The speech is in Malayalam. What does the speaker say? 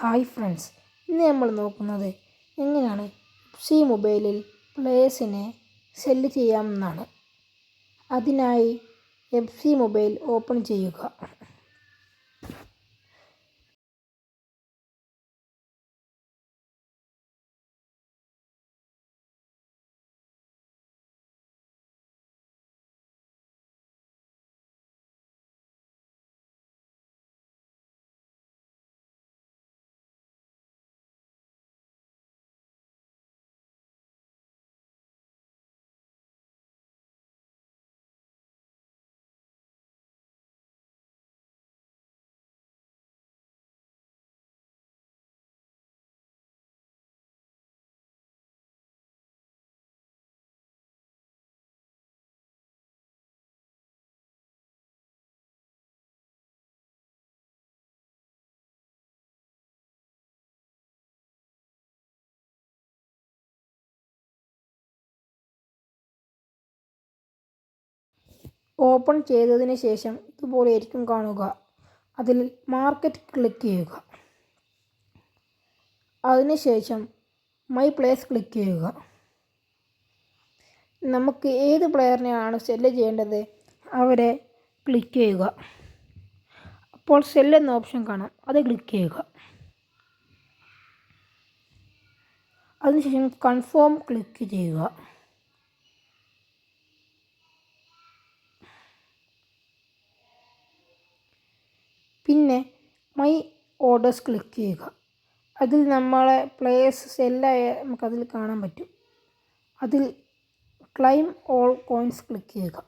ഹായ് ഫ്രണ്ട്സ്, ഇന്ന് നമ്മൾ നോക്കുന്നത് എങ്ങനെയാണ് എഫ്സി മൊബൈലിൽ പ്ലേയേഴ്സിനെ സെല്ല് ചെയ്യാമെന്നാണ്. അതിനായി എഫ്സി മൊബൈൽ ഓപ്പൺ ചെയ്യുക. ഓപ്പൺ ചെയ്തതിന് ശേഷം ഇതുപോലെ ആയിരിക്കും കാണുക. അതിൽ മാർക്കറ്റ് ക്ലിക്ക് ചെയ്യുക. അതിനുശേഷം മൈ പ്ലേയേഴ്സ് ക്ലിക്ക് ചെയ്യുക. നമുക്ക് ഏത് പ്ലെയറിനെയാണ് സെല്ല് ചെയ്യേണ്ടത് അവരെ ക്ലിക്ക് ചെയ്യുക. അപ്പോൾ സെല്ല് എന്ന ഓപ്ഷൻ കാണാം, അത് ക്ലിക്ക് ചെയ്യുക. അതിനുശേഷം കൺഫേം ക്ലിക്ക് ചെയ്യുക. പിന്നെ മൈ ഓർഡേഴ്സ് ക്ലിക്ക് ചെയ്യുക. അതിൽ നമ്മളെ പ്ലേയേഴ്സ് സെല്ലായ നമുക്കതിൽ കാണാൻ പറ്റും. അതിൽ ക്ലെയിം ഓൾ കോയിൻസ് ക്ലിക്ക് ചെയ്യുക.